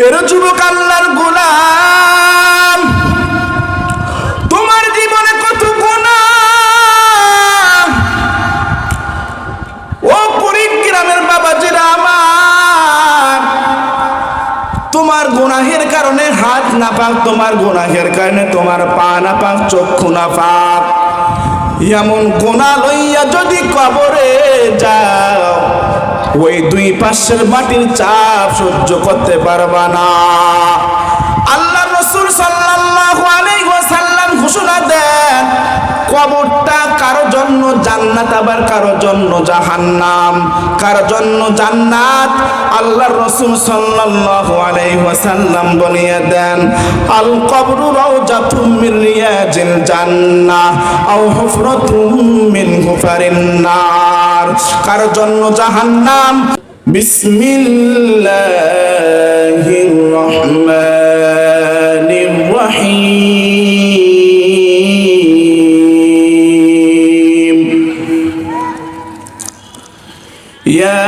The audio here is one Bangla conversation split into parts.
এর যুবক আল্লাহর গোলাম, তোমার জীবনে কত গুনাহ। ও কুড়িগ্রামের বাবাজিরা আমার, তোমার গুনাহের কারণে হাত নাপাক, তোমার গুনাহের কারণে তোমার পা নাপাক, চক্ষু নাপাক। এমন গুনাহ লইয়া যদি কবরে যাও, ওই দুই পাশের মাটির চাপ সহ্য করতে পারবা না। আল্লাহ রাসূল সাল্লাল্লাহু আলাইহি ওয়াসাল্লাম ঘোষণা দেন, কবরটা কারো জন্য জান্নাত, আবার কারো জন্য জাহান্নাম। কারো জন্য জান্নাত, আল্লাহর রাসূল সাল্লাল্লাহু আলাইহি ওয়াসাল্লাম বলিয়ে দেন, আল কবরু রাওজাতুম মিন রিয়াজিল জান্নাহ আও হুফরাতুম মিন হুফারিন নার। কারো জন্য জাহান্নাম। বিসমিল্লাহির রহমানির রহিম। ইয়া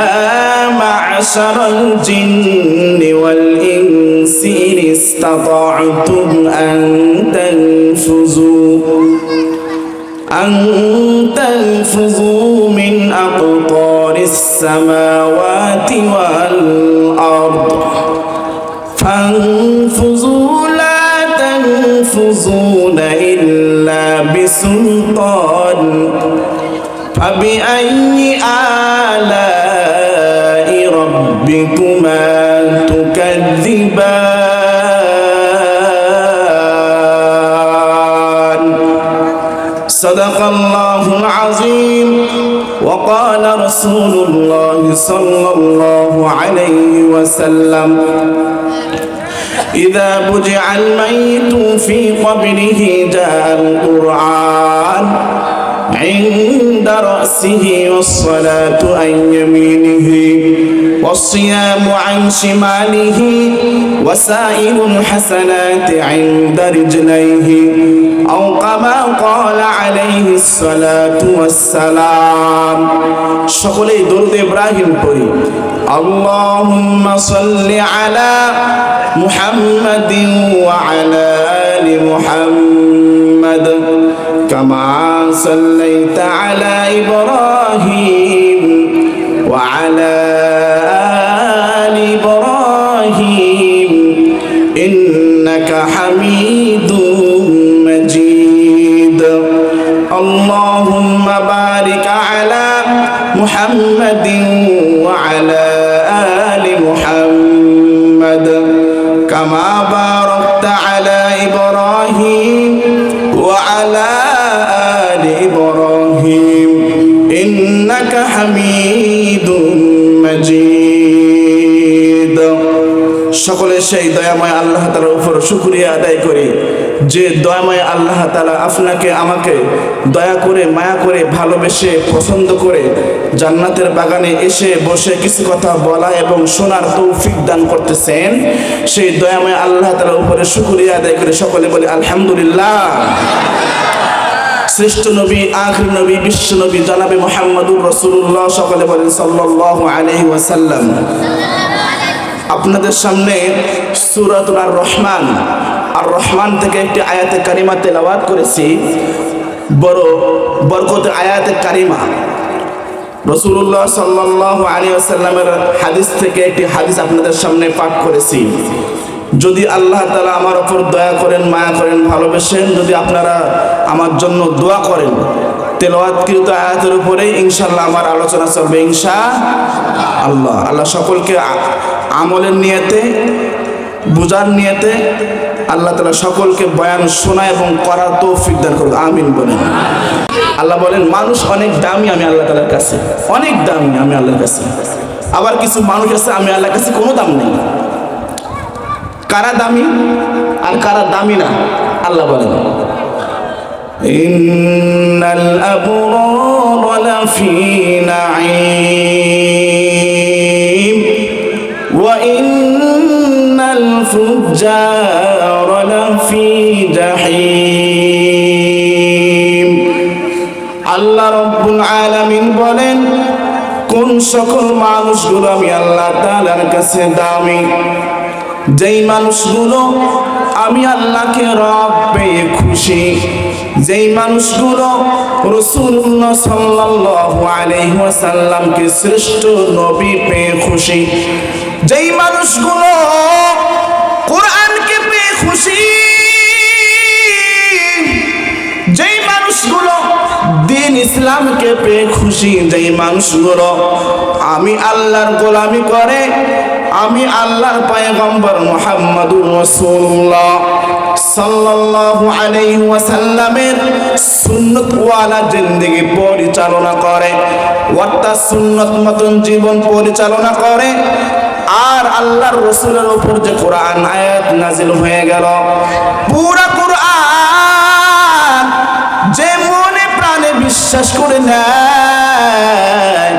মা'শারাল জিন্নি ওয়াল ইনসি ইন ইসতাতা'তুম আন تنفذوا من أقطار السماوات والأرض فانفذوا لا تنفذون إلا بسلطان فبأي آلاء ربكما تكذبان صدق الله العظيم وقال رسول الله صلى الله عليه وسلم إذا بجع الميت في قبره جاء القرآن عند رأسه والصلاة عن يمينه والصيام عن شماله وسائر الحسنات عند رجليه أو كما قال عليه الصلاة والسلام সকলেই দরুদ ইব্রাহিম পড়ি اللهم صل على محمد وعلى آل محمد كما صليت على إبراهيم وعلى آل إبراهيم إنك حميد مجيد اللهم بارك على محمد وعلى آل محمد كما باركت على إبراهيم وعلى آل إبراهيم إنك حميد مجيد সকলে সেই দয়াময় আল্লাহ তাআলার উপর শুকরিয়া আদায় করি যে দয়াময় আল্লাহ তাআলা আপনাকে আমাকে দয়া করে মায়া করে ভালোবেসে পছন্দ করে জান্নাতের বাগানে এসে বসে কিছু কথা বলা এবং শোনার তৌফিক দান করতেছেন। সেই দয়াময় আল্লাহ তাআলার উপরে শুকরিয়া আদায় করে সকলে বলি আলহামদুলিল্লাহ। শ্রেষ্ঠ নবী, আখির নবী, বিশ্ব নবী জনাবে মুহাম্মদুর রাসূলুল্লাহ, সকলে বলেন সাল্লাল্লাহু আলাইহি ওয়াসাল্লাম। আপনাদের সামনে সূরাতুল আর রহমান থেকে একটি আয়াতে কারিমা তেলাওয়াত করেছি। বড় বরকতের আয়াতে কারিমা। রাসূলুল্লাহ সাল্লাল্লাহু আলাইহি ওয়াসাল্লামের হাদিস থেকে একটি হাদিস আপনাদের সামনে পাঠ করেছি। যদি আল্লাহ তাআলা আমার উপর দয়া করেন, মায়া করেন, ভালোবাসেন, যদি আপনারা আমার জন্য দোয়া করেন, তেলাওয়াতকৃত আয়াতের উপরে ইনশাআল্লাহ আমার আলোচনা চলবে ইনশাআল্লাহ। আল্লাহ সকলকে আমলের নিয়তে, বুঝার নিয়তে আল্লাহ তাআলা সকলকে বয়ান শোনা এবং করার তৌফিক দান করুন, আমিন বলেন। আল্লাহ বলেন মানুষ অনেক দামি আমি আল্লাহ তাআলার কাছে, অনেক দামি আমি আল্লাহর কাছে। আবার কিছু মানুষ আছে আমি আল্লাহর কাছে কোনো দাম নেই। কারা দামি আর কারা দামি না আল্লাহ বলেন ইন্নাল আবরার লাফি নাঈম ওয়া ইন্নাল ফুজ্জার লাফি জাহিম। আল্লাহ রাব্বুল আলামিন বলেন কোন সকল মানুষগুলো আমি আল্লাহ তাআলার কাছে দামি, যেই মানুষগুলো আমি আল্লাহকে রব পেয়ে খুশি, যেই মানুষগুলো রাসূলুল্লাহ সাল্লাল্লাহু আলাইহি ওয়াসাল্লামকে শ্রেষ্ঠ নবী পেয়ে খুশি, যেই মানুষগুলো কোরআনকে পেয়ে খুশি, যেই মানুষগুলো দ্বীন ইসলামকে পেয়ে খুশি, যেই মানুষগুলো আমি আল্লাহর গোলামি করে, আমি আল্লাহর পয়গম্বর মুহাম্মদুর রাসূলুল্লাহ সাল্লাল্লাহু আলাইহি ওয়াসাল্লামের সুন্নতওয়ালা জিন্দেগি পরিচালনা করে, অর্থাৎ সুন্নত মতন জীবন পরিচালনা করে, আর আল্লাহর রাসূলের উপর যে কোরআন আয়াত নাজিল হয়ে গেল, পুরা কোরআন যে মনে প্রাণে বিশ্বাস করে নেয়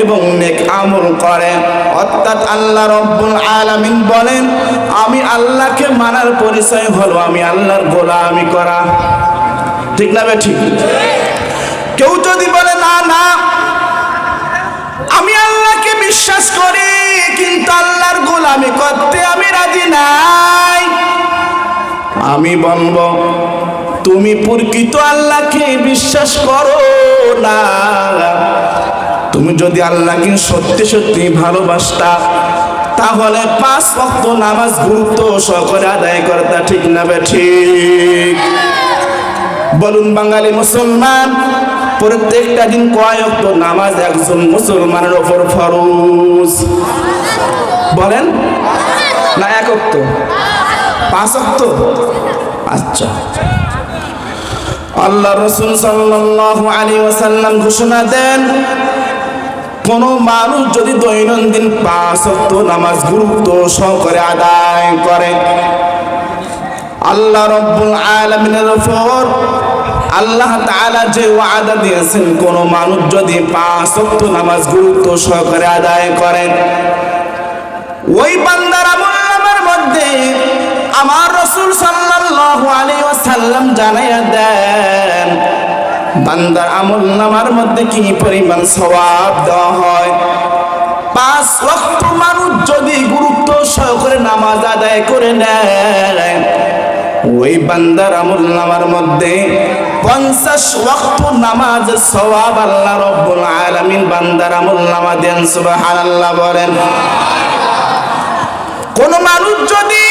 এবং নেক আমল করে, অর্থাৎ আল্লাহ রব্বুল আলামিন বলেন আমি আল্লাহকে মানার পরিচয় হলো আমি আল্লাহর গোলামি করা। ঠিক না বে ঠিক? কেউ যদি বলে না না আমি আল্লাহকে বিশ্বাস করি কিন্তু আল্লাহর গোলামি করতে আমি রাজি নাই, আমি বলবো তুমি প্রকৃত আল্লাহকে বিশ্বাস করো না। তুমি যদি আল্লাহকে সত্যি সত্যি ভালোবাসতা তাহলে 5 ওয়াক্ত নামাজ গুরুত্ব সহকারে আদায় করতা। ঠিক না বে ঠিক? বলুন বাঙালি মুসলমান, প্রত্যেকটা দিন কয় ওয়াক্ত নামাজ একজন মুসলমানের উপর ফরজ? বলেন না 1 ওয়াক্ত? 5 ওয়াক্ত? আচ্ছা, আল্লাহ রাসূল সাল্লাল্লাহু আলাইহি ওয়াসাল্লাম ঘোষণা দেন কোন মানুষ যদি দৈনন্দিন 5 ওয়াক্ত নামাজ গুরুত্ব সহকারে আদায় করে, আল্লাহ রব্বুল আলামিনের উপর আল্লাহ তাআলা যে ওয়াদা দিয়েছেন কোন মানুষ যদি 5 ওয়াক্ত নামাজ গুরুত্ব সহকারে আদায় করে, ওই বান্দার আমলনামার মধ্যে আমার রাসূল সাল্লাল্লাহু আলাইহি ওয়াসাল্লাম জানাইয়া দেন বান্দার আমলনামার মধ্যে কি পরিমাণ সওয়াব দেওয়া হয়। 5 ওয়াক্ত মানুষ যদি গুরুত্ব সহকারে নামাজ আদায় করে নেয়, ওই বান্দার আমলনামার মধ্যে 50 ওয়াক্ত নামাজের সওয়াব আল্লাহ রব্বুল আলামিন বান্দার আমলনামা দেন। সুবহানাল্লাহ বলেন। কোন মানুষ যদি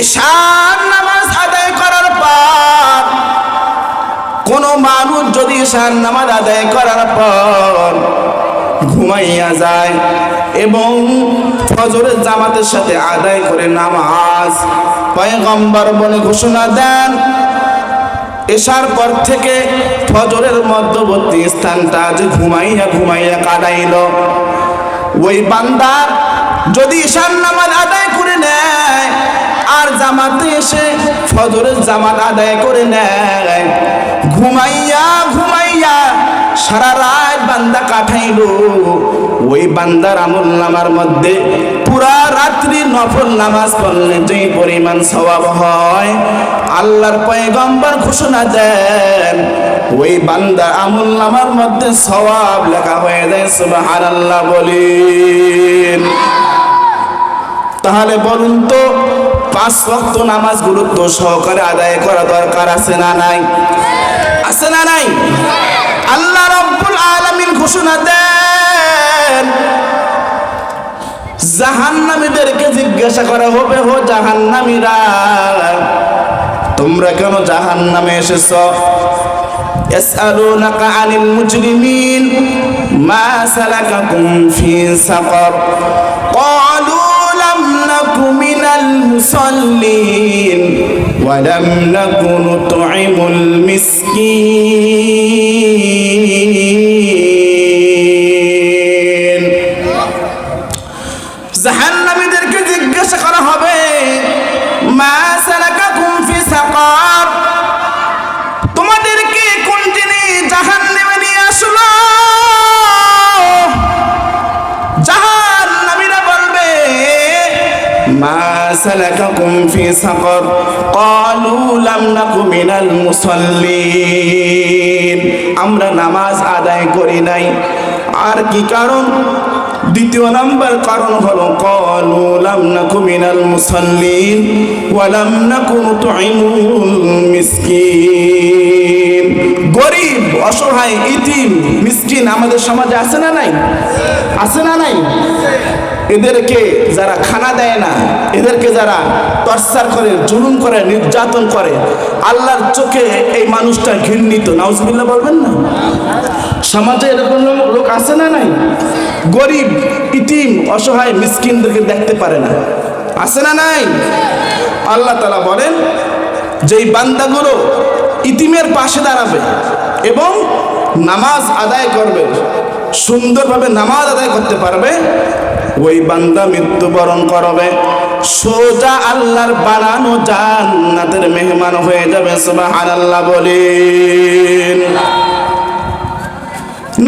ইশার নামাজ আদায় করার পর, কোন মানুষ যদি ইশার নামাজ আদায় করার পর ঘুমাইয়া যায় এবং ফজরের জামাতের সাথে আদায় করে নামাজ, পয়গম্বর বলে ঘোষণা দেন ইশার পর থেকে ফজরের মধ্যবর্তী স্থানটা যে ঘুমাইয়া ঘুমাইয়া কাটাইল, ওই বান্দার যদি ইশার নামাজ আদায় করে নেয় আর জামাতে এসে ফজরের জামাত আদায় করে নেয়, ঘুমাইয়া ঘুমাইয়া সারা রাত বান্দা কাটাইল, ওই বান্দার আমলনামার মধ্যে পুরা রাত্রি নফল নামাজ পড়লে যে পরিমাণ সওয়াব হয়, আল্লাহর পয়গম্বর ঘোষণা দেন ওই বান্দার আমলনামার মধ্যে সওয়াব লেখা হয়ে যায়। সুবহানাল্লাহ বলেন। তাহলে বলুন তো 5 ওয়াক্ত নামাজ গুরুত্ব সহকারে আদায় করা দরকার আছে না নাই? আছে না নাই? আল্লাহ রাব্বুল আলামিন ঘোষণা দেন জাহান্নামীদেরকে জিজ্ঞাসা করা হবে, হো জাহান্নামীরা তোমরা কেন জাহান্নামে এসেছো? ইয়াসআলুনাকা আনিল মুজরিমিন মা সালাকাকুম ফি সাকার ক্বালু লাম নাকু মিনাল মুসাল্লিন ওয়া লাম নাকু নুতঈমুল মিসকিন। জাহান্নামীদেরকে জিজ্ঞাসা করা হবে মা সালাকাকুম ফি সাকার, তোমাদেরকে কোন জিনিস জাহান্নামে নিয়ে আসলো? জাহান্নামীরা বলবে মা সালাকাকুম ফি সাকার ক্বালু লাম নাকু মিনাল মুসাল্লিন, আমরা নামাজ আদায় করি নাই। আর কি কারণ? দ্বিতীয় নাম্বার কারণ হলো ক্বালু লাম নাকু মিনাল মুসাল্লিন ওয়া লাম নাকু নুতঈমুল মিসকিন। গরিব, অসহায়, ইতিম, মিসকিন আমাদের সমাজে আছে না নাই? আছে না নাই? এদেরকে যারা খানা দেয় না, এদেরকে যারা টর্চার করে, জুলুম করে, নির্যাতন করে, আল্লাহর চোখে এই মানুষটা ঘৃণিত। নাউজুবিল্লাহ বলবেন না? সমাজে এরকম লোক আছে না নাই? গরিব, ইতিম, অসহায়, মিসকিনদেরকে দেখতে পারে না, আছে না নাই? আল্লাহ তাআলা বলেন যেই বান্দাগুলো ইতিমের পাশে দাঁড়াবে এবং নামাজ আদায় করবে, সুন্দরভাবে নামাজ আদায় করতে পারবে, ওই বান্দা মৃত্যুবরণ করবে, সোজা আল্লাহর বানানো জান্নাতের মেহমান হয়ে যাবে। সুবহানাল্লাহ বলেন।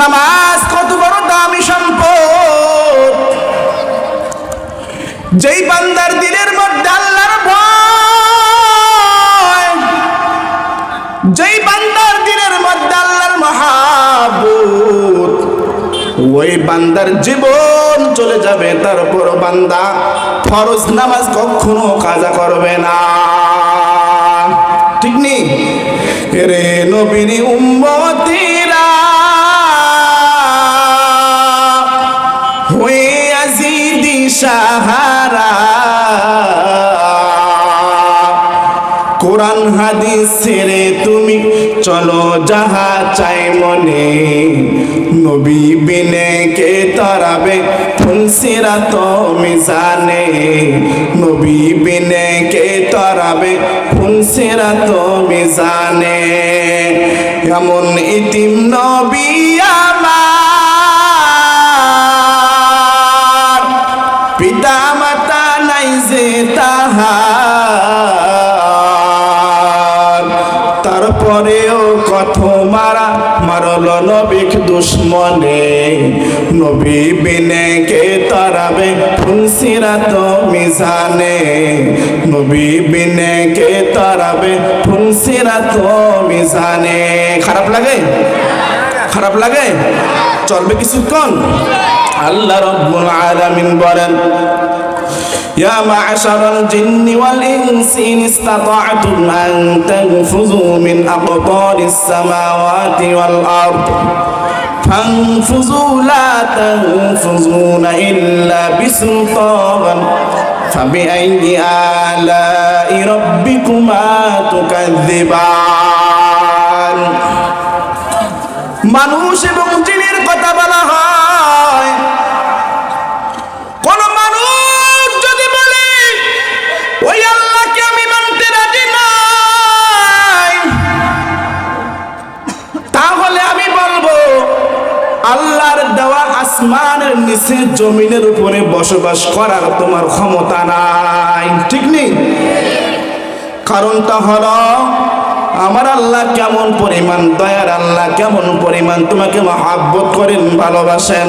নামাজ কত বড় দামি সম্পদ! যেই বান্দার দিলের মধ্যে আল্লাহর ভয়, যেই বান্দার দিলের মধ্যে আল্লাহর মহাব্বত, ওই বান্দার জীবন চলে যাবে, তারপর বান্দা ফরজ নামাজ কখনো কাজা করবে না। ঠিক নেই? রে নবীর উম্মতিরা হয়ে আজি দিশাহারা, কোরআন হাদিস ছেড়ে তুমি চলো যাহা চাই মনে, নবী বিনে কে তরাবে ফুলসিরাত মিজানে, নবী বিনে কে তরাবে ফুলসিরাত মিজানে। এমন ইতিম নবী আমার, পিতা মাতা নাই যে তাহার, তারপরেও কত মারা মারল নবীক দুশ্মনে, নবী বিনে কে তরাবে ফুলসিরাত মিজানে, নবী বিনে কে তরাবে ফুলসিরাত মিজানে। খারাপ লাগে? খারাপ লাগে? চলবে কিছুক্ষণ? আল্লাহ রাব্বুল আলামিন বলেন, يا معشر الجن والإنس إن استطعتم أن تنفذوا من أقطار السماوات والأرض فانفذوا لا تنفذون إلا بسلطان فبأي آلاء ربكما تكذبان। মানুষ এবং জিনের কথা বলা হয়। কোন মানুষ যদি বলে ওই আল্লাহকে আমি মানতে রাজি নাই, তাহলে আমি বলবো আল্লাহর দেওয়া আসমানের নিচে জমিনের উপরে বসবাস করার তোমার ক্ষমতা নাই। ঠিক নেই? কারণটা হলো আমার আল্লাহ কেমন পরিমাণ দয়ার আল্লাহ, কেমন পরিমাণ তোমাকে মহব্বত করেন, ভালোবাসেন,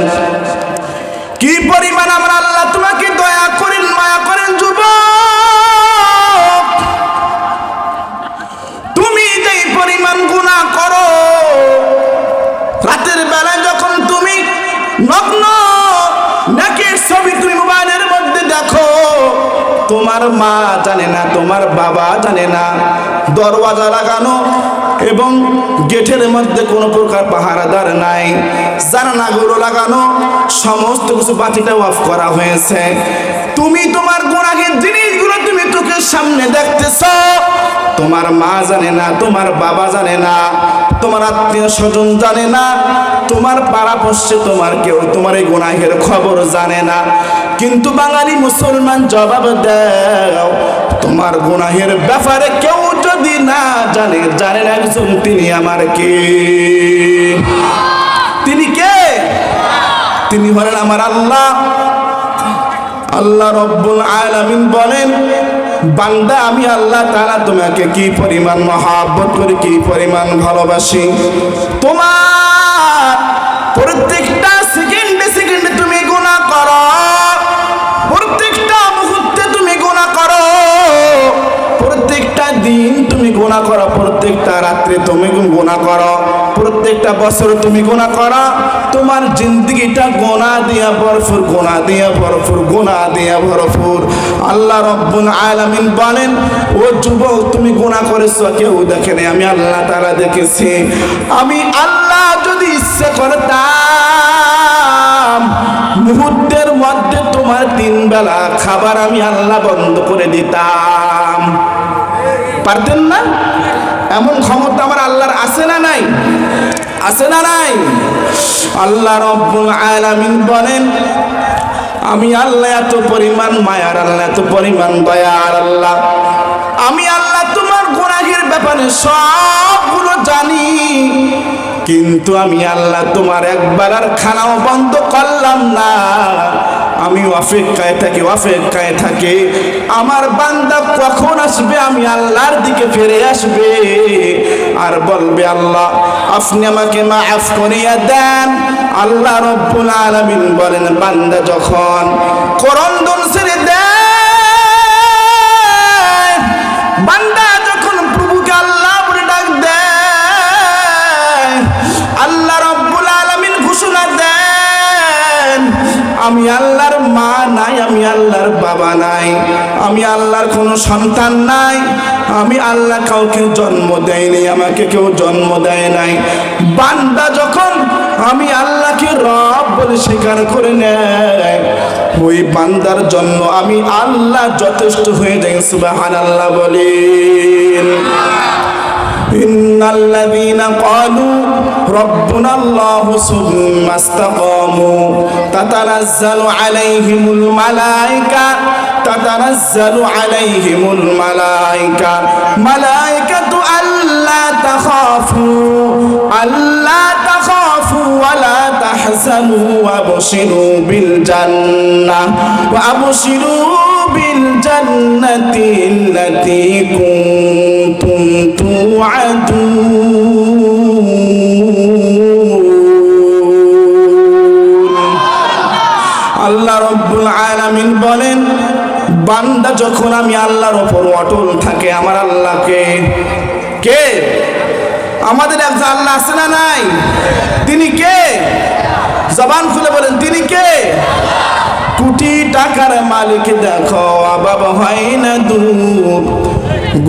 কি পরিমাণ আমার আল্লাহ তোমাকে দয়া করেন, মায়া করেন। যুবক, তুমি যেই পরিমাণ গুনাহ করো, রাতের বেলায় যখন তুমি নগ্ন নাকের ছবি তুমি মোবাইলের মধ্যে দেখো, তোমার মা জানে না, তোমার বাবা জানে না, দরওয়াজা লাগানো এবং গেটের মধ্যে কোনো প্রকার পাহারাদার নাই, জানালাগুলো লাগানো, সমস্ত কিছু বাতিটা অফ করা হয়েছে, তুমি তোমার গুনাহের জিনিসগুলো তুমি চোখের সামনে দেখতেছ, তোমার মা জানে না, তোমার বাবা জানে না, তোমার আত্মীয় স্বজন জানে না, তোমার পাড়াপড়শি তোমার কেউ তোমার এই গুনাহের খবর জানে না। কিন্তু বাঙালি মুসলমান জবাব দাও, তোমার গুনাহের ব্যাপারে কেউ যদি না জানে, জানেন একজন, তিনি আমার কে? তিনি কে? তিনি হলেন আমার আল্লাহ। আল্লাহ রাব্বুল আলামিন বলেন, বান্দা আমি আল্লাহ তাআলা তোমাকে কি পরিমাণ মহব্বত করি, কি পরিমাণ ভালোবাসি। তোমার প্রত্যেকটা সেকেন্ডে সেকেন্ডে তুমি গুনাহ করো, প্রত্যেকটা মুহূর্তে তুমি গুনাহ করো, প্রত্যেকটা দিন তুমি গুনাহ করো, প্রত্যেকটা রাত্রে তুমি গুনাহ করো, প্রত্যেকটা বছর তুমি গুনাহ করো, তোমার জিন্দেগিটা গুনাহ দিয়া ভরপুর, গুনাহ দিয়া ভরপুর, গুনাহ দিয়া ভরপুর। আল্লাহ রাব্বুল আলামিন বলেন, ও যুবক তুমি গুনাহ করেছো কেউ দেখেনি, আমি আল্লাহ তাআলা দেখেছি। আমি আল্লাহ যদি ইচ্ছে করতাম মুহূর্তের মধ্যে তোমার 3 বেলা খাবার আমি আল্লাহ বন্ধ করে দিতাম। পারতেন না? এমন ক্ষমতা আমার আল্লাহর আছে না নাই? আছে না নাই? আল্লাহ রাব্বুল আলামিন বলেন, আমি আল্লাহ এত পরিমাণ মায়ার আল্লাহ, এত পরিমাণ দয়ার আল্লাহ, আমি আল্লাহ তোমার গুনাহের ব্যাপারে সবগুলো জানি, কিন্তু আমি আল্লাহ তোমার একবার আর খানাও বন্ধ করলাম না। আমি অপেক্ষায় থাকি, অপেক্ষায় থাকি আমার বান্দা কখন আসবে, আমি আল্লাহর দিকে ফিরে আসবে আর বলবে আল্লাহ আপনি আমাকে মাফ করিয়া দেন। আল্লাহ রাব্বুল আলামিন বলেন, বান্দা যখন করন্দন ছেড়ে দেয়, বান্দা যখন প্রভুকে আল্লাহ বলে ডাক দেয়, আল্লাহ রাব্বুল আলামিন ঘোষণা দেন, আমি আল্লাহর মা নাই, আমি আল্লাহর বাবা নাই, আমি আল্লাহর কোনো সন্তান নাই, আমি আল্লাহ কাউকে জন্ম দেয়নি, আমাকে কেউ জন্ম দেয় নাই। বান্দা যখন আমি আল্লাহকে রব বলে স্বীকার করে নেয়, ওই বান্দার জন্য আমি আল্লাহ যথেষ্ট হয়ে যাই। সুবহানাল্লাহ বলেন। ইন্নাল্লাযীনা ক্বালু রাব্বুনাল্লাহু সুম্মা ইসতাকামু তাতানাজ্জালু আলাইহিমুল মালায়েকা, তাতানাজ্জালু আলাইহিমুল মালায়েকা, মালায়েকাতু আল্লা তাখাফু, আল্লা তাখাফু ওয়া লা তাহজানু ওয়াবশিরু বিল জান্নাহ, ওয়াবশিরু বিল জান্নাতি আল্লাতী কুনতুম তুআদুন। আল্লাহ রাব্বুল আলামিন বলেন, বান্দা যখন আমি আল্লাহর উপর অটল থাকে, আমার আল্লাহকে কে? আমাদের একজন আল্লাহ আছে না নাই? তিনি কে? জবান খুলে বলেন, তিনি কে? কোটি টাকার মালিক দেখো অভাব হয় না দূর,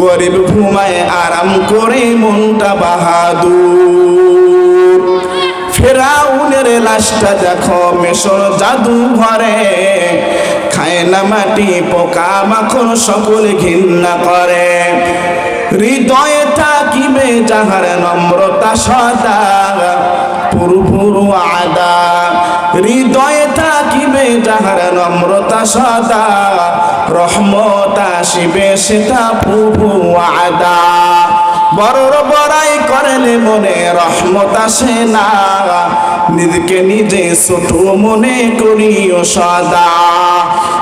গরিব ঘুমায় আরাম করে মনটা বাহাদুর। ফেরাউনের লাশটা দেখো মিশর জাদু ঘরে, খায় না মাটি পোকা মাখন সকলে ঘৃণা করে। হৃদয়ে থাকিবে যাহার নম্রতা সদা, পুরু আদা, হৃদয়ে থাকিবে যাহার নম্রতা সদা, রহমত আসিবে সেটা প্রভু আদা। বড়র বড়াই করলে মনে রহমত আসে না, নিজকে নিজে ছোট মনে করিও সদা।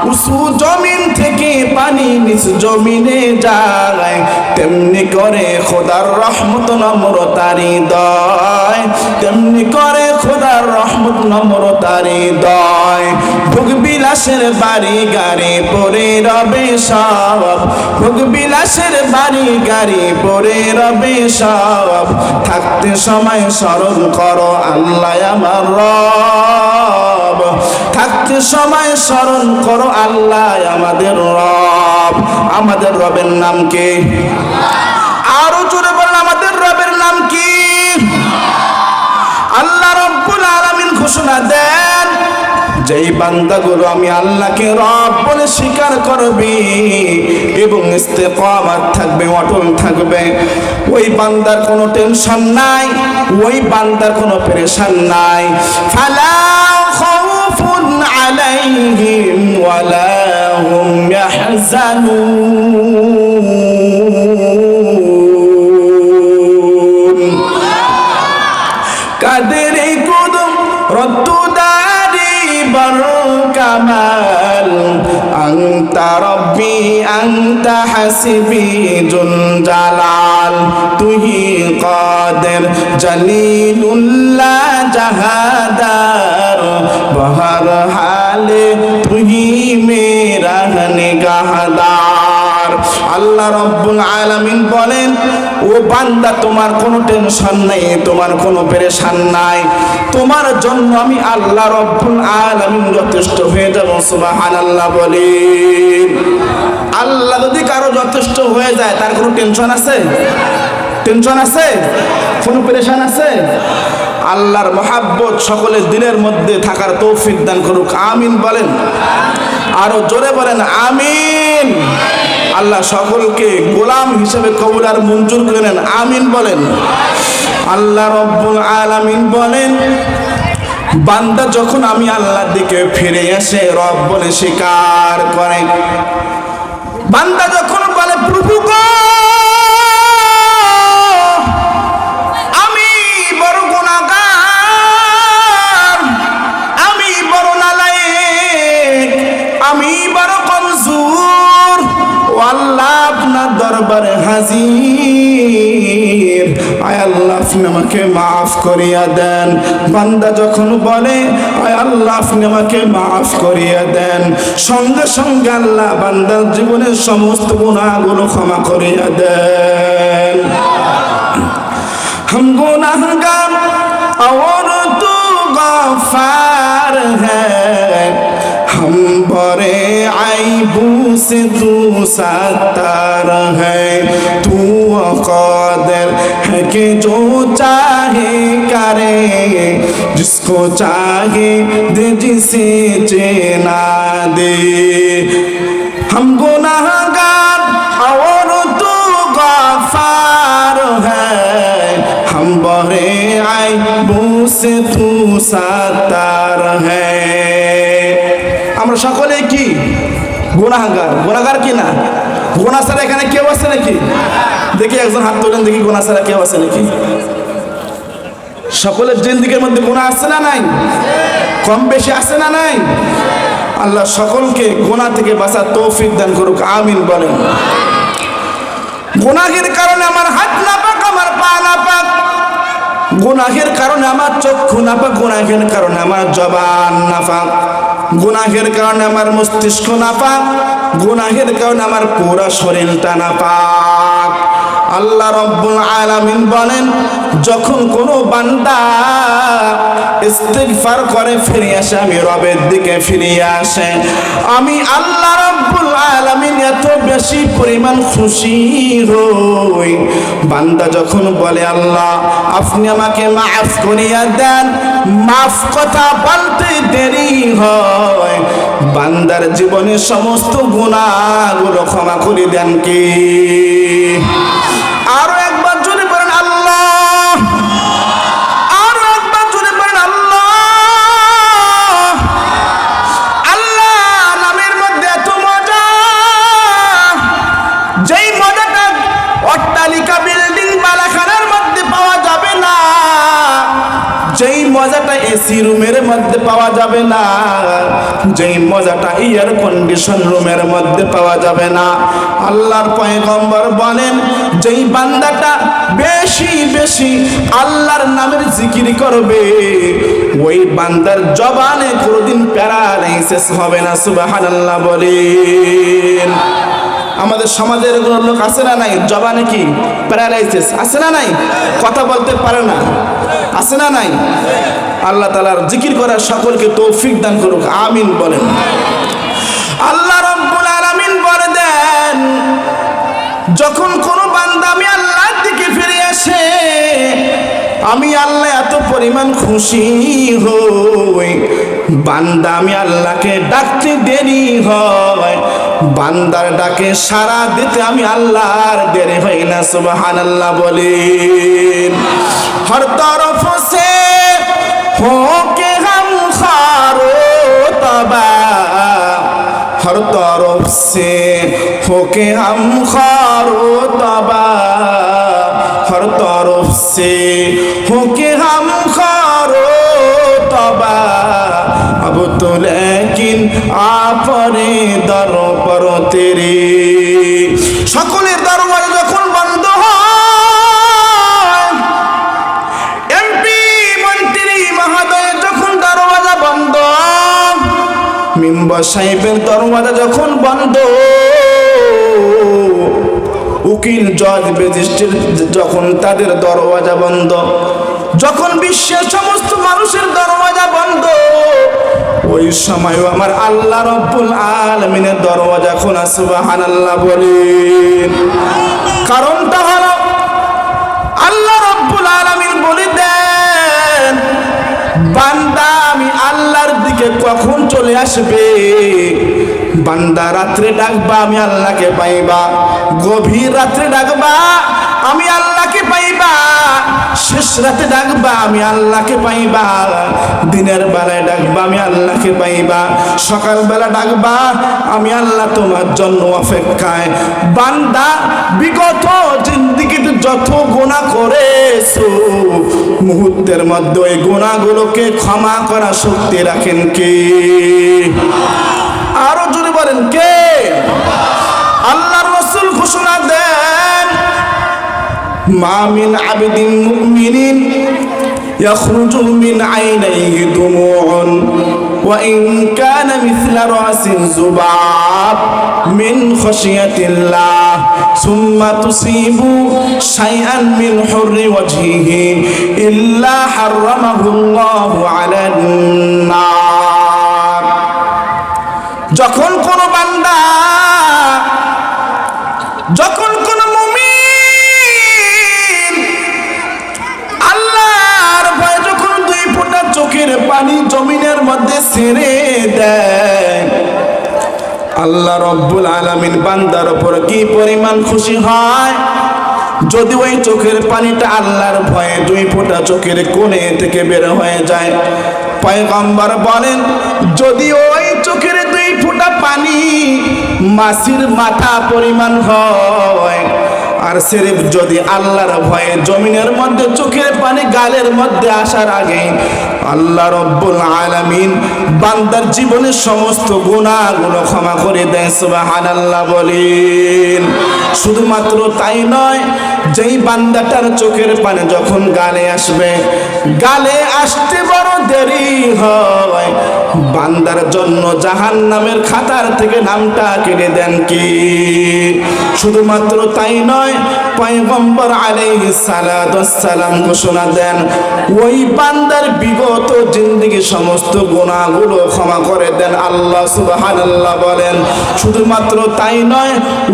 উঁচু জমিন থেকে পানি নিচ জমিনে যায়, তেমনি করে খোদার রহমত নম্রতার হৃদয়, তেমনি করে খোদার রহমত নম্রতার হৃদয়। ভোগ বিলাসের বাড়ি গাড়ি পরে রবে সব, ভোগ বিলাসের বাড়ি গাড়ি পরে রবে সব, থাকতে সময় স্মরণ করো আল্লাহ আমার রব, থাকতে সময় স্মরণ করো আল্লাহ আমাদের রব। আমাদের রবের নাম কি? আরো জোরে বলেন, আমাদের রবের নাম কি? আল্লাহ রাব্বুল আলামিন ঘোষণা দেন, যেই বান্দাগুলো আমি আল্লাহকে রব বলে স্বীকার করবে এবং ইস্তেকামাত থাকবে, অটল থাকবে, ওই বান্দার কোনো টেনশন নাই, ওই বান্দার কোনো পেরেশান নাই। ফালা খাউফুন আলাইহিম ওয়ালা হুম ইয়াহজানুন। কাদেরে কুদুম রদ্দুদারি বর কামাল, আনতা রব্বি আনতা হাসিবি জুল জালাল, তুহি কাদের জলিলুল্লাহ জাহাদার, বহর হালে তুহি মেরা নিগাহদার। আল্লাহ রাব্বুল আলামিন বলেন, ও বান্দা তোমার কোনো টেনশন নাই, তোমার কোনো পেরেশান নাই, তোমার জন্য আমি আল্লাহ রাব্বুল আলামিন যথেষ্ট হয়ে যাব। সুবহানাল্লাহ বলেন। আল্লাহ যদি কারো যথেষ্ট হয়ে যায় তার কোনো টেনশন আছে? টেনশন আছে? কোনো পেরেশান আছে? আল্লাহর মহাব্বত সকলের দিনের মধ্যে থাকার তৌফিক দান করুক, আমিন বলেন। আরো জোরে বলেন আমিন। আল্লাহ সকলকে গোলাম হিসেবে কবুল আর মঞ্জুর করে নেন, আমিন বলেন। আল্লাহ রাব্বুল আলামিন বলেন, বান্দা যখন আমি আল্লাহর দিকে ফিরে এসে রব বলে স্বীকার করে, বান্দা যখন বলে প্রভু গো আমি বড় গুনাহগার, আমি বড় নালায়েক, আমি বড় কমজোর, ও আল্লাহ আপনার দরবারে হাজির, আয় আল্লাহ আপনি আমাকে মাফ করিয়া দেন। বান্দা যখন বলে আয় আল্লাহ আপনি আমাকে মাফ করিয়া দেন, সঙ্গে সঙ্গে আল্লাহ বান্দার জীবনের সমস্ত গুনাহগুলো ক্ষমা করিয়া দেন। हम गुनाहगार और तू गफ्फार है, हम बड़े आईबों से तू सत्तार है, तू कादिर है कि जो चाहे करे, जिसको चाहे दे जिसे चेना दे। हम गुनाहगार और तू गफ्फार है, हम बड़े आईबों से तू सत्तार है। আমরা সকলে কি গুনাহগার? গুনাহগার কি না? গুনাহ ছাড়া এখানে কেউ আছে নাকি? দেখি একজন হাত তোলেন, দেখি গুনাহ ছাড়া কেউ আছে নাকি? সকলের জিন্দেগীর মধ্যে গুনাহ আছে না নাই? কম বেশি আছে না নাই? আল্লাহ সকলকে গুনাহ থেকে বাঁচার তৌফিক দান করুক, আমিন বলেন। গুনাহের কারণে আমার হাত নাপাক, আমার পা নাপাক, গুনাহের কারণে আমার চক্ষু নাপাক, গুনাহের কারণে আমার জবান নাপাক, গুনাহের কারণে আমার মস্তিষ্ক নাপাক, গুনাহের কারণে আমার পুরো শরীরটা নাপাক। আল্লাহ রাব্বুল আলামিন বলেন, যখন কোনো বান্দা ইস্তিগফার করে ফিরে আসে, আমি রবের দিকে ফিরে আসে, আমি আল্লাহ রাব্বুল আলামিন এত বেশি পরিমাণ খুশি হই। বান্দা যখন বলে আল্লাহ আপনি আমাকে মাফ করিয়া দেন, মাফ কথা বলতে দেরি হয়, বান্দার জীবনের সমস্ত গুনাহগুলো ক্ষমা করে দেন কি? আরো একবার জোরে বলেন আল্লাহ, আরো একবার জোরে বলেন আল্লাহ। আল্লাহ নামের মধ্যে এত মজা, যেই মজাটা অট্টালিকা বিল্ডিং বালাখানার মধ্যে পাওয়া যাবে না, যেই মজাটা এসি রুমের মধ্যে পাওয়া যাবে না, যেই মজাটা এয়ার কন্ডিশন রুমের মধ্যে পাওয়া যাবে না। আল্লাহর পয়গম্বর বলেন, যেই বান্দাটা বেশি বেশি আল্লাহর নামের জিকির করবে, ওই বান্দার জবানে কোনোদিন প্যারালাইসিস হবে না। সুবহানাল্লাহ বলেন। আমাদের সমাজের লোক আছে না নাই? জবানে কি প্যারালাইসিস আছে না নাই? কথা বলতে পারে না, আছে না নাই? আল্লাহ তাআলার জিকির করার সকলকে তৌফিক দান করুক, আমিন বলেন। আল্লাহ রাব্বুল আলামিন বলে দেন, যখন কোনো বান্দা আমি আল্লাহর দিকে ফিরে আসে, আমি আল্লাহ এত পরিমাণ খুশি হই, বান্দা আমি আল্লাহকে ডাকতে দেরি হয়, বান্দার ডাকে সাড়া দিতে আমি আল্লাহর দেরি হয় না। সুবহানাল্লাহ বলেন। হর তরফ সে হোকে হাম খারো তবা, हर तरफ से होके हम खारो तबा, हर तरफ से होके हम खारो तबा, अब तो लेकिन आपने दर पर तेरे সকলের দরওয়াজা যখন বন্ধ হয়, এমপি মন্ত্রী মহোদয় যখন দরওয়াজা বন্ধ, মেম্বার সাহেবের দরওয়াজা যখন বন্ধ, উকিল জজ ম্যাজিস্ট্রেট যখন তাদের দরওয়াজা বন্ধ, যখন বিশ্বের সমস্ত মানুষের দরওয়াজা বন্ধ, ওই সময়ও আমার আল্লাহ রব্বুল আলামিনের দরওয়াজা খোলা। সুবহানাল্লাহ বলেন। কারণটা হলো আল্লাহ রব্বুল আলামিন বলে দেন, বান্দা আমি আল্লাহর দিকে কখন চলে আসবে? বান্দা রাত্রে ডাকবা আমি আল্লাহকে পাইবা, গভীর রাত্রে ডাকবা আমি আল্লাহকে পাইবা, শেষ রাতে ডাকবা আমি আল্লাহকে পাইবা, দিনের বেলায় ডাকবা আমি আল্লাহকে পাইবা, সকালবেলা ডাকবা আমি আল্লাহ তোমার জন্য অপেক্ষায়। বান্দা বিগত জিন্দেগিতে যত গুনাহ করেছো, মুহূর্তের মধ্যে ওই গুনাহগুলোকে ক্ষমা করা শক্তি রাখেন কে? আরো জোরে বলেন কে? আল্লাহর রাসূল ঘোষণা দেন, মা মিন আবদিন মুমিনিন ইয়াখরুজু মিন আইনাইহি দুমুউন ওয়া ইন কানা মিছলা রাসিন যুবাব মিন খাশিয়াতিল্লাহ সুম্মা তুসিবু শাইআন মিন হুররি ওয়াজহিহি ইল্লা হারামাহুল্লাহু আলান নার। যখন কোন বান্দা, যখন কোন মুমিন আল্লাহর ভয়ে যখন দুই ফোঁটা চোখের পানি জমিনের মধ্যে ছেড়ে দেয়, আল্লাহ রব্বুল আলামিন বান্দার উপর কি পরিমাণ খুশি হয়। যদি ওই চোখের পানিটা আল্লাহর ভয়ে দুই ফোঁটা চোখের কোণে থেকে বের হয়ে যায়, পয়গম্বর বলেন যদি ওই চোখের দুই ফোঁটা পানি মাছির মাথা পরিমাণ হয়, আর সিরিফ যদি আল্লাহর ভয়ে জমিনের মধ্যে চোখের পানি গালের মধ্যে আসার আগে আল্লাহ রব্বুল আলামিন বান্দার জীবনের সমস্ত গুনাহগুলো ক্ষমা করে দেন। সুবহানাল্লাহ বলেন। শুধুমাত্র তাই নয়, যেই বান্দাটার চোখের পানি যখন গালে আসবে, গালে আসতে বড় দেরি হয়, বান্দার জন্য জাহান্নামের খাতার থেকে নামটা কেটে দেন কি? শুধুমাত্র তাই নয়, পয়গম্বর আলাইহিস সালাতু ওয়াস সালাম ঘোষণা দেন, ওই বান্দার বিগত জিন্দেগীর সমস্ত গুনাহগুলো ক্ষমা করে দেন আল্লাহ। সুবহানাল্লাহ বলেন। শুধুমাত্র তাই নয়,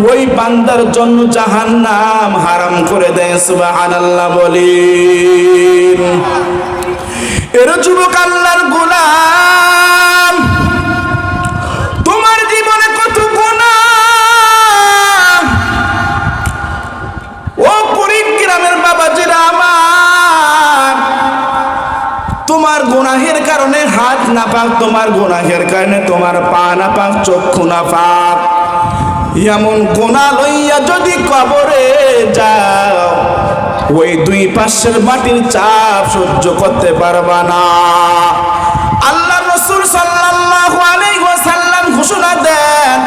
ওই বান্দার জন্য জাহান্নাম হারাম করে দেন। সুবহানাল্লাহ বলেন। এর যুবক আল্লাহর গোলাম, তোমার জীবনে কত গুনাহ, ও কুড়িগ্রামের বাবাজিরা আমার, তোমার গুনাহের কারণে হাত নাপাক, তোমার গুনাহের কারণে তোমার পা নাপাক, চক্ষু নাপাক। এমন গুনাহ লইয়া যদি কবরে যাও, ওই দুই পাশের মাটির চাপ সহ্য করতে পারবা না। আল্লাহ রাসূল সাল্লাল্লাহু আলাইহি ওয়াসাল্লাম ঘোষণা দেন,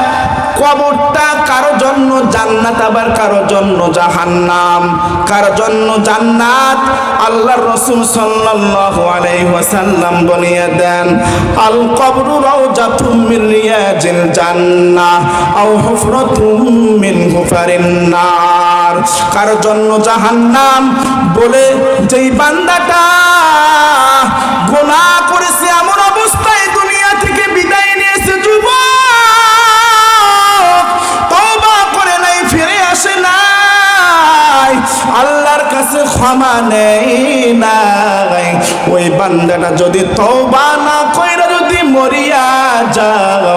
কবরটা কারো জন্য জান্নাত, আবার কারো জন্য জাহান্নাম। কারো জন্য জান্নাত, আল্লাহর রাসূল সাল্লাল্লাহু আলাইহি ওয়াসাল্লাম বলিয়ে দেন, আল কবরু রাউজাতুম মিন রিয়াজিল জান্নাহ আও হুফরাতুম মিন হুফারিন নার। কারো জন্য জাহান্নাম বলে যেই বান্দাটা গুনাহ করেছে, এমন অবস্থায় দুনিয়া থেকে বিদায় নিয়েছে, যুবক তওবা করে নাই, ফিরে আসে নাই, আল্লাহর কাছে ক্ষমা নেই নাই, ওই বান্দাটা যদি তওবা না কইরা যদি মরিয়া যাও,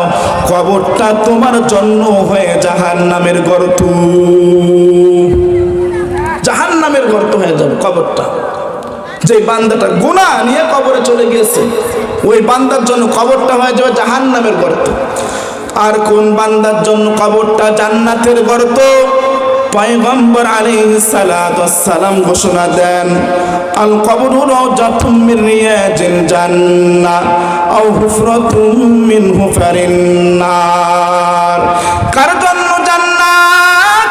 কবরটা তোমার জন্য হয়ে জাহান্নামের গর্ত, জাহান্নামের গর্ত হয়ে যাবে কবরটা। যে বান্দাটা গুনাহ নিয়ে কবরে চলে গেছে, ওই বান্দার জন্য কবরটা হয়ে যাবে জাহান্নামের গর্ত। আর কোন বান্দার জন্য কবরটা জান্নাতের গর্ত? পয়গম্বর আলাইহিস সালাতু ওয়াস সালাম ঘোষণা দেন, আল কবরু রাউজাতুম মিন রিয়াজিল জান্নাহ আও হুফরাতুম মিন হুফারিন নার। কার জন্য জান্নাত?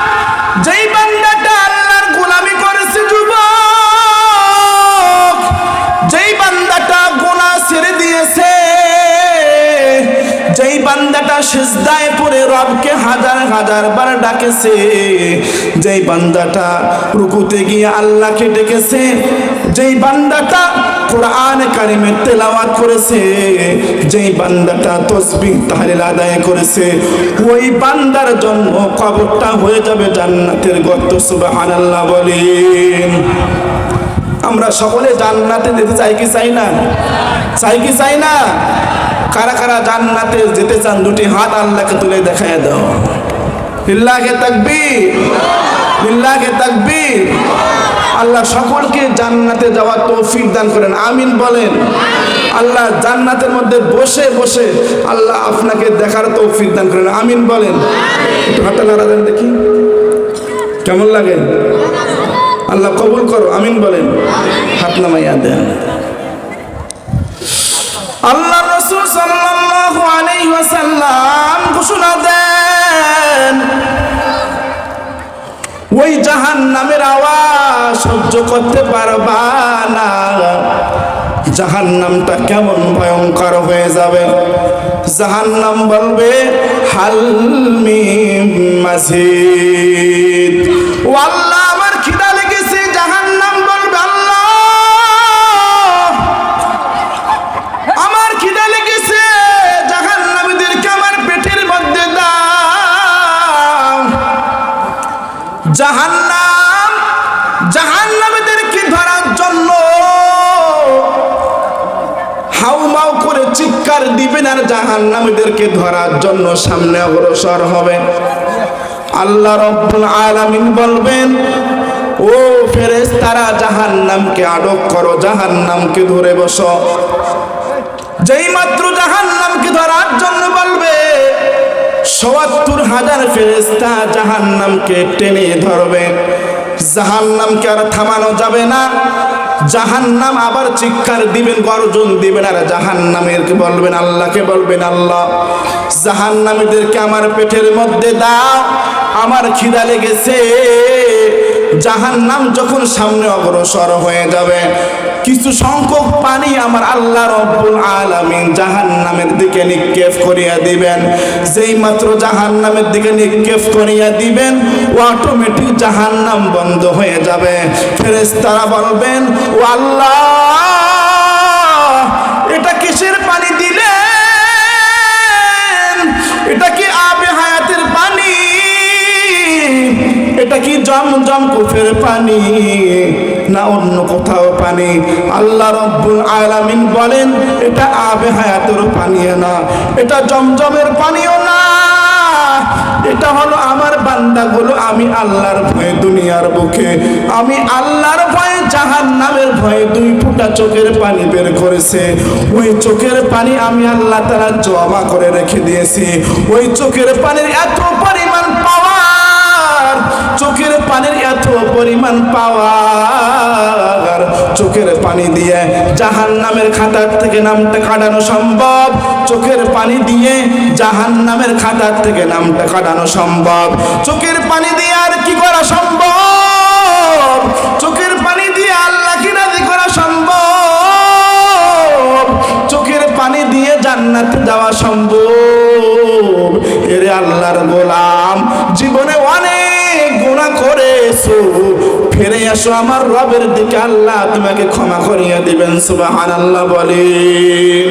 যেই বান্দাটা আল্লাহর গোলামি করেছে, যুবক, যেই বান্দাটা গুনাহ ছেড়ে দিয়েছে, যেই বান্দাটা সিজদায় পড়ে রবকে হাজার হাজার বার ডাকেছে, যেই বান্দাটা রুকুতে গিয়ে আল্লাহকে ডেকেছে, যেই বান্দাটা কোরআন কারিমের তেলাওয়াত করেছে, যেই বান্দাটা তাসবিহ তাহলিল আদায় করেছে, ওই বান্দার জন্য কবরটা হয়ে যাবে জান্নাতের গর্ত। সুবহানাল্লাহ বলেন। আমরা সকলে জান্নাতে যেতে চাই কি চাই না? চাই কি চাই না? কারা কারা জান্নাতে যেতে চান দুটি হাত আল্লাহকে তুলে দেখায় দাও। লিল্লাহি তাকবীর, লিল্লাহি তাকবীর। আল্লাহ সকলকে জান্নাতে যাওয়ার তৌফিক দান করেন, আমিন বলেন। আল্লাহ জান্নাতের মধ্যে বসে বসে আল্লাহ আপনাকে দেখার তৌফিক দান করেন, আমিন বলেন। একটু হাতটা নাড়া দেন দেখি কেমন লাগে। আল্লাহ কবুল করো, আমিন বলেন। হাত নামাইয়া দেন। আল্লাহ রাসূল সাল্লাল্লাহু আলাইহি ওয়াসাল্লাম ঘোষণা দেন, ওই জাহান্নামের আওয়াজ সহ্য করতে পারবা না। জাহান্নামটা কেমন ভয়ঙ্কর হয়ে যাবে। জাহান্নাম বলবে হাল মিন মাজিদ, ও আল্লাহ আমার খিদা লেগেছে। জাহান্নাম বলবে আল্লাহ আমার খিদা লেগেছে, জাহান্নামীদেরকে আমার পেটের মধ্যে দাও। জাহান্নামীদেরকে ধরার জন্য হাউমাউ করে চিৎকার দিবেন আর জাহান্নামীদেরকে ধরার জন্য সামনে অগ্রসর হবে। আল্লাহ রাব্বুল আলামিন বলবেন, ও ফেরেশতারা জাহান্নামকে আটক করো, জাহান্নামকে ধরে বসো। যেই মাত্র জাহান্নামকে ধরার জন্য বলবে, ৭৭,০০০ ফেরেশতা জাহান্নামকে টেনে ধরবে। জাহান্নামকে আর থামানো যাবে না। জাহান্নাম আবার চিৎকার দিবেন, গর্জন দিবেন আর জাহান্নামীদেরকে বলবেন, আল্লাহকে বলবেন, আল্লাহ জাহান্নামীদেরকে আমার পেটের মধ্যে দাও, আমার খিদা লেগেছে। জাহান্নাম যখন সামনে অগ্রসর হয়ে যাবে, কিছু সংখ্যক পানি আমার আল্লাহ রাব্বুল আলামিন জাহান্নামের দিকে নিক্ষেপ করিয়া দিবেন। যেই মাত্র জাহান্নামের দিকে নিক্ষেপ করিয়া দিবেন, অটোমেটিক জাহান্নাম বন্ধ হয়ে যাবে। ফেরেশতারা বলবেন, ও আল্লাহ এটা কিসের পানি দিলেন? এটা কি আবে হায়াতের পানি? এটা কি জমজম কুফের পানি না অন্য কোথাও পানি? আল্লাহ রাব্বুল আলামিন বলেন, এটা আবে হায়াতের পানিও না, এটা জমজমের পানিও না। এটা হলো আমার বান্দাগুলো আমি আল্লাহর ভয়ে দুনিয়ার বুকে, আমি আল্লাহর ভয়ে জাহান্নামের ভয়ে 2 ফোঁটা চোখের পানি বের করেছে। ওই চোখের পানি আমি আল্লাহ তাআলা জমা করে রেখে দিয়েছি। ওই চোখের পানির এত পরিমাণ পাওয়ার, চোখের পানির এত পরিমাণ পাওয়ার, চোখের পানি দিয়ে জাহান্নামের খাতার থেকে নামটা কাটানো সম্ভব। চোখের পানি দিয়ে জাহান্নামের খাতার থেকে নামটা কাটানো সম্ভব। চোখের পানি দিয়ে আর কি করা সম্ভব? চোখের পানি দিয়ে আল্লাহকে রাজি করা সম্ভব। চোখের পানি দিয়ে জান্নাতে যাওয়া সম্ভব। এরে আল্লাহর গোলাম, জীবনে অনেক গুনাহ করেছো, ফিরে আসো আমার রবের দিকে, আল্লাহ তোমাকে ক্ষমা করিয়া দিবেন। সুবহানাল্লাহ বলেন।